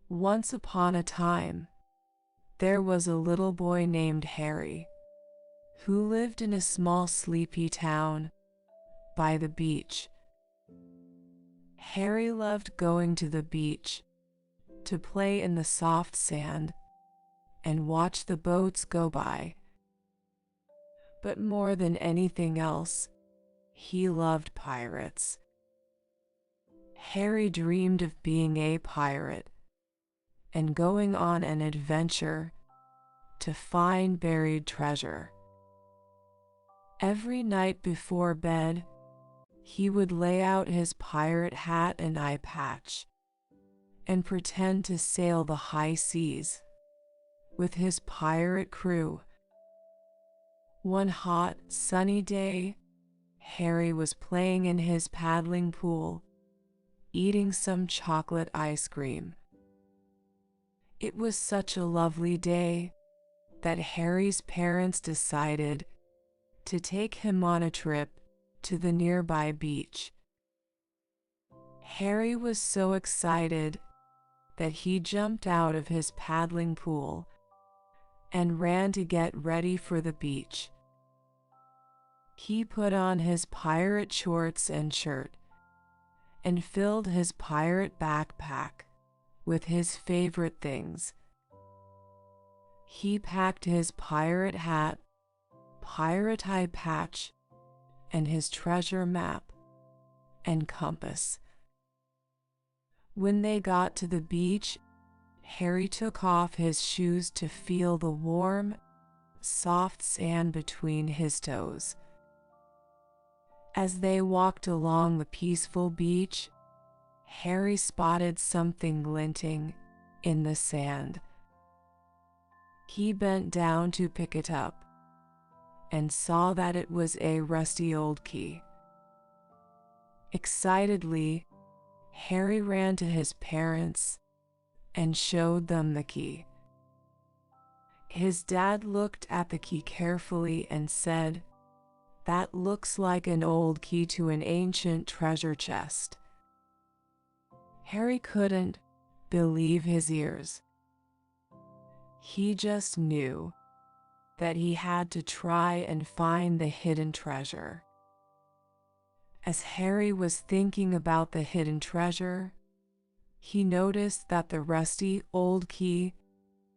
Once upon a time, there was a little boy named Harry, who lived in a small sleepy town by the beach. Harry loved going to the beach to play in the soft sand and watch the boats go by. But more than anything else, he loved pirates. Harry dreamed of being a pirate and going on an adventure to find buried treasure. Every night before bed, he would lay out his pirate hat and eye patch and pretend to sail the high seas with his pirate crew. One hot, sunny day, Harry was playing in his paddling pool, eating some chocolate ice cream. It was such a lovely day that Harry's parents decided to take him on a trip to the nearby beach. Harry was so excited that he jumped out of his paddling pool and ran to get ready for the beach. He put on his pirate shorts and shirt and filled his pirate backpack with his favorite things. He packed his pirate hat, pirate eye patch, and his treasure map and compass. When they got to the beach, Harry took off his shoes to feel the warm, soft sand between his toes. As they walked along the peaceful beach, Harry spotted something glinting in the sand. He bent down to pick it up and saw that it was a rusty old key. Excitedly, Harry ran to his parents and showed them the key. His dad looked at the key carefully and said, "That looks like an old key to an ancient treasure chest." Harry couldn't believe his ears. He just knew that he had to try and find the hidden treasure. As Harry was thinking about the hidden treasure, he noticed that the rusty old key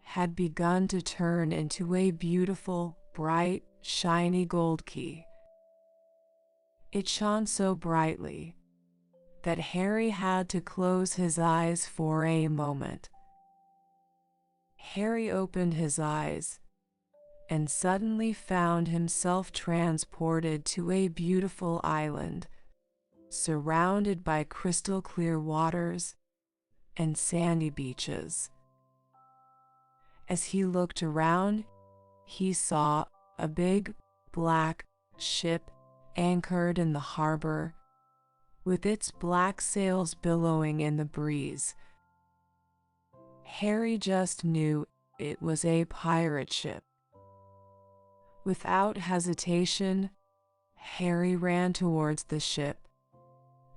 had begun to turn into a beautiful, bright, shiny gold key. It shone so brightly that Harry had to close his eyes for a moment. Harry opened his eyes and suddenly found himself transported to a beautiful island, surrounded by crystal clear waters and sandy beaches. As he looked around, he saw a big, black ship anchored in the harbor, with its black sails billowing in the breeze. Harry just knew it was a pirate ship. Without hesitation, Harry ran towards the ship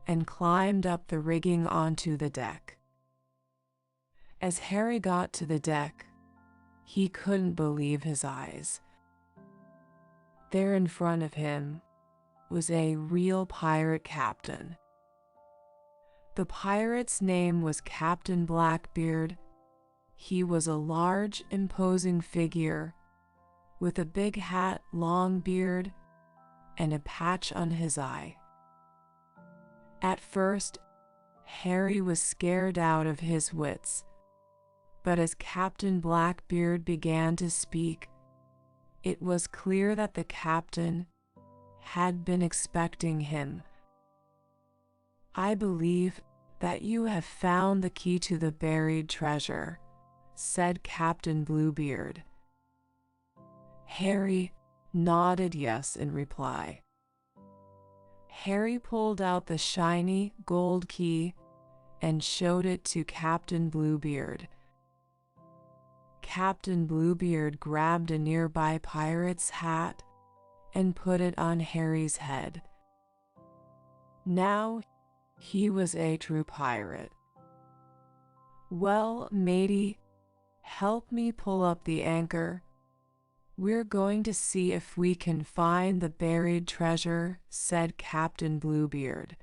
and climbed up the rigging onto the deck. As Harry got to the deck, he couldn't believe his eyes. There in front of him was a real pirate captain. The pirate's name was Captain Blackbeard. He was a large, imposing figure with a big hat, long beard, and a patch on his eye. At first, Harry was scared out of his wits, but as Captain Blackbeard began to speak, it was clear that the captain had been expecting him. "I believe that you have found the key to the buried treasure," said Captain Bluebeard. Harry nodded yes in reply. Harry pulled out the shiny gold key and showed it to Captain Bluebeard. Captain Bluebeard grabbed a nearby pirate's hat and put it on Harry's head. Now he was a true pirate. "Well, matey, help me pull up the anchor. We're going to see if we can find the buried treasure," said Captain Bluebeard.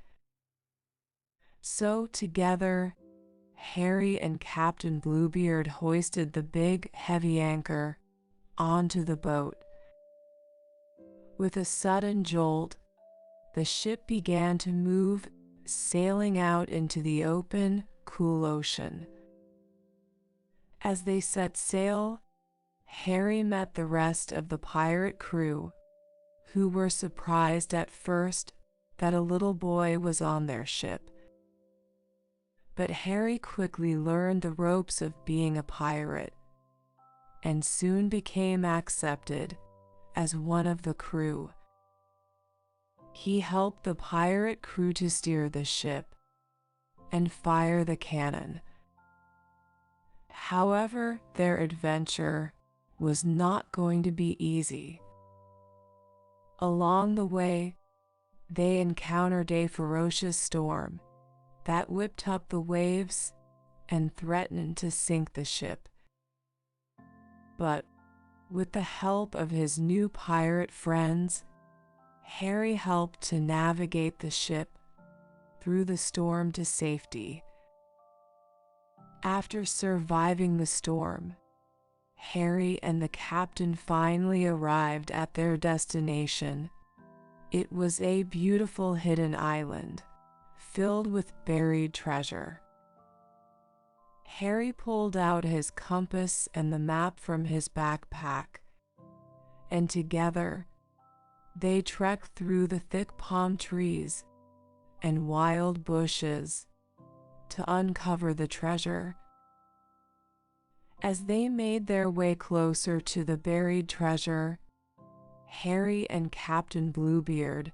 So together, Harry and Captain Bluebeard hoisted the big, heavy anchor onto the boat. With a sudden jolt, the ship began to move, sailing out into the open, cool ocean. As they set sail, Harry met the rest of the pirate crew, who were surprised at first that a little boy was on their ship. But Harry quickly learned the ropes of being a pirate, and soon became accepted as one of the crew. He helped the pirate crew to steer the ship and fire the cannon. However, their adventure was not going to be easy. Along the way, they encountered a ferocious storm that whipped up the waves and threatened to sink the ship. But with the help of his new pirate friends, Harry helped to navigate the ship through the storm to safety. After surviving the storm, Harry and the captain finally arrived at their destination. It was a beautiful hidden island, filled with buried treasure. Harry pulled out his compass and the map from his backpack, and together, they trekked through the thick palm trees and wild bushes to uncover the treasure. As they made their way closer to the buried treasure, Harry and Captain Bluebeard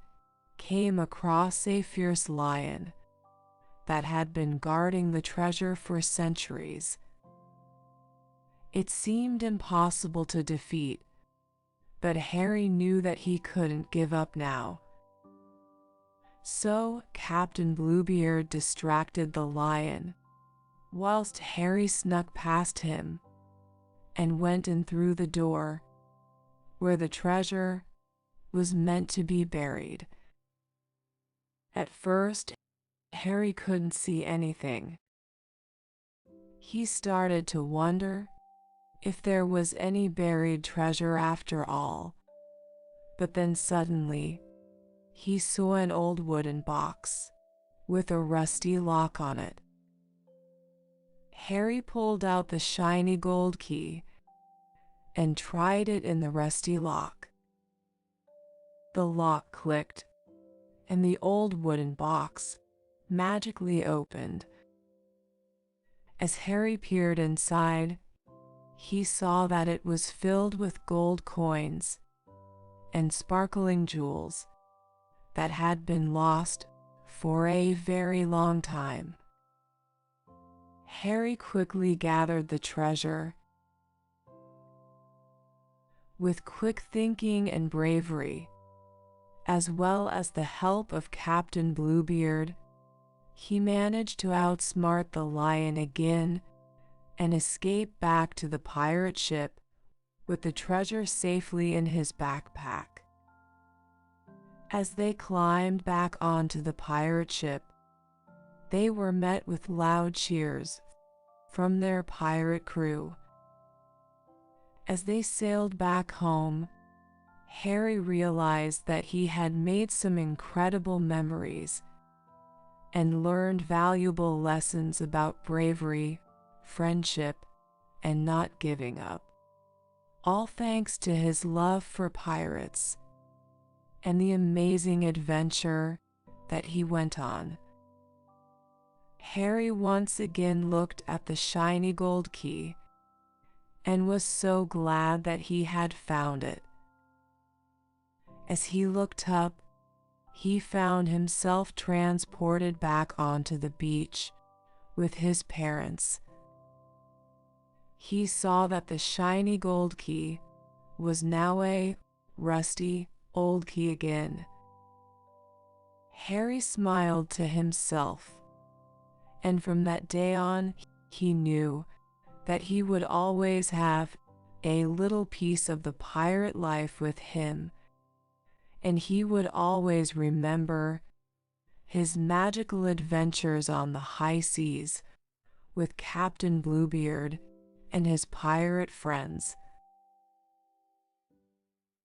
came across a fierce lion that had been guarding the treasure for centuries. It seemed impossible to defeat, but Harry knew that he couldn't give up now. So Captain Bluebeard distracted the lion, whilst Harry snuck past him and went in through the door where the treasure was meant to be buried. At first, Harry couldn't see anything. He started to wonder if there was any buried treasure after all. But then suddenly, he saw an old wooden box with a rusty lock on it. Harry pulled out the shiny gold key and tried it in the rusty lock. The lock clicked, and the old wooden box magically opened. As Harry peered inside, he saw that it was filled with gold coins and sparkling jewels that had been lost for a very long time. Harry quickly gathered the treasure. With quick thinking and bravery, as well as the help of Captain Bluebeard, he managed to outsmart the lion again and escape back to the pirate ship with the treasure safely in his backpack. As they climbed back onto the pirate ship, they were met with loud cheers from their pirate crew. As they sailed back home, Harry realized that he had made some incredible memories and learned valuable lessons about bravery, friendship, and not giving up. All thanks to his love for pirates and the amazing adventure that he went on. Harry once again looked at the shiny gold key and was so glad that he had found it. As he looked up, he found himself transported back onto the beach with his parents. He saw that the shiny gold key was now a rusty old key again. Harry smiled to himself, and from that day on, He knew that he would always have a little piece of the pirate life with him, and he would always remember his magical adventures on the high seas with Captain Bluebeard and his pirate friends.